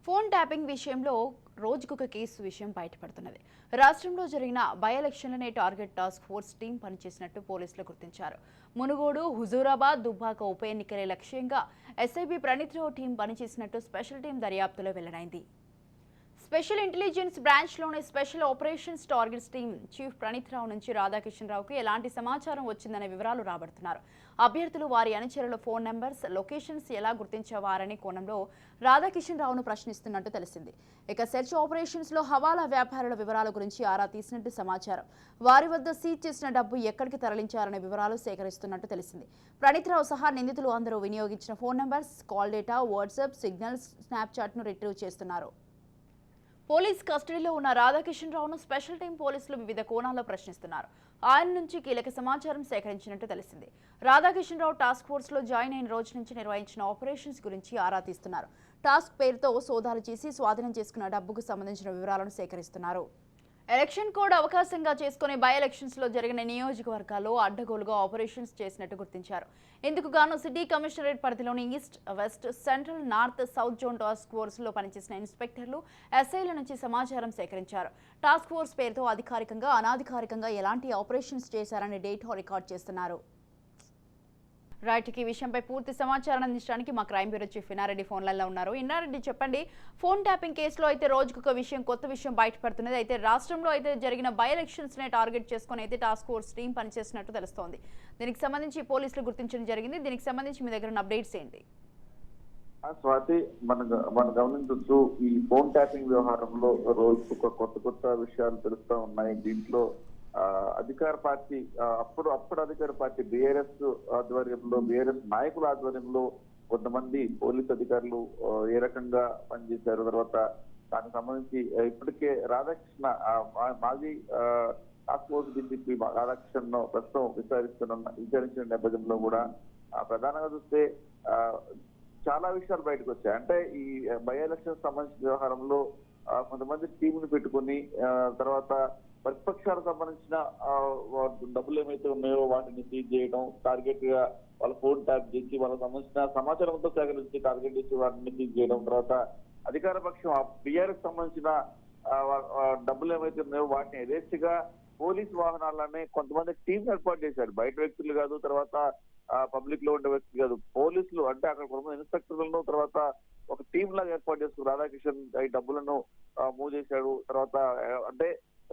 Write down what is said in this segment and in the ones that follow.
Phone tapping విషయంలో రోజుకొక case విషయం బయటపడుతున్నది. రాష్ట్రంలో జరిగిన బై ఎలక్షన్లనే టార్గెట్ టాస్క్ ఫోర్స్ టీం పనిచేసినట్టు పోలీసులు గుర్తించారు. మునుగోడు, హుజూరాబాద్, దుబ్బాక ఉప ఎన్నికలే లక్ష్యంగా ఎస్ఐబి ప్రణీత్ రావు టీం పనిచేసినట్టు స్పెషల్ టీం దర్యాప్తులో వెల్లడైంది. స్పెషల్ ఇంటెలిజెన్స్ బ్రాంచ్లోని special operations targets team chief Praneeth Rao నుంచి రాధాకిషన్ రావుకు ఎలాంటి సమాచారం వచ్చిందనే వివరాలు రాబడుతున్నారు. అభ్యర్థులు వారి అనుచరుల ఫోన్ నెంబర్స్, లొకేషన్స్ ఎలా గుర్తించేవారనే కోణంలో రాధాకిషన్ రావును ప్రశ్నిస్తున్నట్టు తెలిసింది. ఇక సెర్చ్ ఆపరేషన్స్ లో హవాలా వ్యాపారుల వివరాల గురించి ఆరా తీసినట్టు సమాచారం. వారి వద్ద సీజ్ చేసిన డబ్బు ఎక్కడికి తరలించారనే వివరాలు సేకరిస్తున్నట్టు తెలిసింది. ప్రణీత్ రావు సహా నిందితులు అందరూ వినియోగించిన phone numbers, call data, WhatsApp, signals, స్నాప్చాట్ను రిట్రీవ్ చేస్తున్నారు. పోలీస్ కస్టడీలో ఉన్న రాధాకిషన్ రావును స్పెషల్ టీం పోలీసులు వివిధ కోణాల్లో ప్రశ్నిస్తున్నారు. ఆయన నుంచి కీలక సమాచారం సేకరించినట్టు తెలిసింది. రాధాకిషన్ రావు టాస్క్ ఫోర్స్ లో జాయిన్ అయిన రోజు నుంచి నిర్వహించిన ఆపరేషన్స్ గురించి ఆరా తీస్తున్నారు. టాస్క్ పేరుతో సోదాలు చేసి స్వాధీనం చేసుకున్న డబ్బుకు సంబంధించిన వివరాలను సేకరిస్తున్నారు. ఎలక్షన్ కోడ్ అవకాశంగా చేసుకుని బై ఎలక్షన్స్ లో జరిగిన నియోజకవర్గాల్లో అడ్డగోలుగా ఆపరేషన్స్ చేసినట్టు గుర్తించారు. ఇందుకు గాను సిటీ కమిషనరేట్ పరిధిలోని east, west, central, north, south zone task force లో పనిచేసిన ఇన్స్పెక్టర్లు, ఎస్ఐల నుంచి సమాచారం సేకరించారు. టాస్క్ ఫోర్స్ పేరుతో అధికారికంగా, అనాధికారికంగా ఎలాంటి ఆపరేషన్స్ చేశారనే డేటా రికార్డ్ చేస్తున్నారు. రైట్, ఈ విషయంపై పూర్తి సమాచారం అందించడానికి మా crime bureau chief Inna Reddy phone లైన్లో ఉన్నారు. ఇన్నారెడ్డి, చెప్పండి, ఫోన్ ట్యాపింగ్ కేసులో అయితే రోజుకొక విషయం, కొత్త విషయం బయటపడుతున్నది. అయితే రాష్ట్రంలో అయితే జరిగిన బై ఎలక్షన్స్ నే టార్గెట్ చేసుకుని అయితే టాస్క్ ఫోర్స్ టీం పనిచేసినట్టు తెలుస్తోంది. దీనికి సంబంధించి పోలీసులు గుర్తించడం జరిగింది. దీనికి సంబంధించి మీ దగ్గర ఉన్న అప్డేట్స్ ఏంటి? స్వాతి, మనం గమనించవచ్చు, ఈ ఫోన్ ట్యాపింగ్ వ్యవహారంలో రోజుకొక కొత్త విషయాలు తెలుస్తూ ఉన్నాయి. దీంట్లో అధికార పార్టీ అప్పుడు అధికార పార్టీ బీఆర్ఎస్ ఆధ్వర్యంలో, బీఆర్ఎస్ నాయకుల ఆధ్వర్యంలో కొంతమంది పోలీస్ అధికారులు ఏ రకంగా పనిచేశారు, తర్వాత దానికి సంబంధించి ఇప్పటికే రాధాకృష్ణ మాజీ టాస్క్ ఫోర్స్ డీజీపీ రాధాకృష్ణ ప్రస్తుతం విచారించిన నేపథ్యంలో కూడా ప్రధానంగా చూస్తే చాలా విషయాలు బయటకు వచ్చాయి. అంటే ఈ బై ఎలక్షన్ సంబంధించిన వ్యవహారంలో కొంతమంది టీంని పెట్టుకుని తర్వాత ప్రతిపక్షాలకు సంబంధించిన డబ్బులు ఏమైతే ఉన్నాయో వాటిని సీజ్ చేయడం, టార్గెట్ గా వాళ్ళ ఫోన్ ట్యాప్ చేసి వాళ్ళకి సంబంధించిన సమాచారంతో సేకరించి టార్గెట్ చేసి వాటిని సీజ్ చేయడం, తర్వాత అధికార పక్షం బీఆర్ఎస్ సంబంధించిన డబ్బులు ఏమైతే ఉన్నాయో వాటిని యథేచ్ఛగా పోలీస్ వాహనాలనే కొంతమంది టీం ఏర్పాటు చేశారు. బయట వ్యక్తులు కాదు, తర్వాత పబ్లిక్ లో ఉండే వ్యక్తులు కాదు, పోలీసులు. అంటే అక్కడ కొంతమంది ఇన్స్పెక్టర్లను తర్వాత ఒక టీం లాగా ఏర్పాటు చేసుకుని రాధాకిషన్ ఈ డబ్బులను మూవ్ చేశాడు. తర్వాత అంటే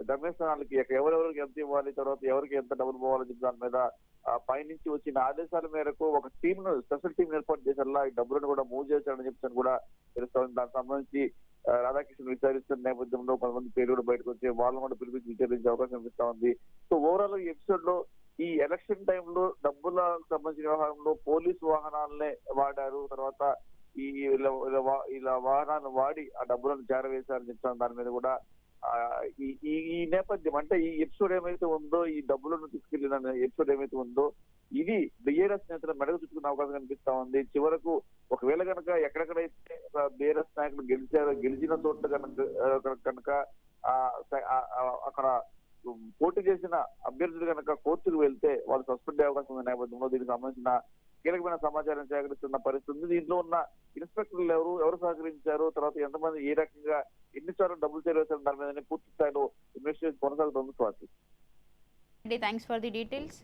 గమ్యస్థానాలకి ఎవరెవరికి ఎంత ఇవ్వాలి, తర్వాత ఎవరికి ఎంత డబ్బులు పోవాలని చెప్పి దాని మీద పైనుంచి వచ్చిన ఆదేశాల మేరకు ఒక టీంను, స్పెషల్ టీం ఏర్పాటు చేసేలా ఈ డబ్బులను కూడా మూవ్ చేశాడని చెప్పి కూడా తెలుస్తోంది. దానికి సంబంధించి రాధాకృష్ణ విచారిస్తున్న నేపథ్యంలో కొంతమంది పేరు కూడా బయటకు వచ్చి వాళ్ళని కూడా పిలిపించి విచారించే అవకాశం కనిపిస్తా ఉంది. సో ఓవరాల్ ఈ ఎపిసోడ్ లో ఈ ఎలక్షన్ టైంలో డబ్బులకు సంబంధించిన వ్యవహారంలో పోలీసు వాహనాలనే వాడారు, తర్వాత ఇలా వాహనాలను వాడి ఆ డబ్బులను చేరవేశారని చెప్తాను. దాని మీద కూడా ఈ నేపథ్యం, అంటే ఈ ఎపిసోడ్ ఏమైతే ఉందో, ఈ డబ్బులను తీసుకెళ్లిన ఎపిసోడ్ ఏమైతే ఉందో, ఇది బీఆర్ఎస్ నేతలు మెడకు చుట్టుకునే అవకాశం కనిపిస్తా ఉంది. చివరకు ఒకవేళ కనుక ఎక్కడెక్కడైతే బీఆర్ఎస్ నాయకులు గెలిచిన చోట్ల కనుక అక్కడ పోటీ చేసిన అభ్యర్థులు కనుక కోర్టుకు వెళ్తే వాళ్ళు సస్పెండ్ అయ్యే అవకాశం ఉన్న నేపథ్యంలో దీనికి సంబంధించిన కీలకమైన సమాచారం సేకరిస్తున్న పరిస్థితి. దీంట్లో ఉన్న ఇన్స్పెక్టర్లు ఎవరు సహకరించారు, తర్వాత ఎంతమంది ఏ రకంగా ఎన్నిసార్లు డబ్బులు చేరవేశారు, దాని మీద పూర్తి స్థాయిలో ఇన్వెస్టిగేషన్ కొనసాగుతుంది. Swathi, thanks for the details.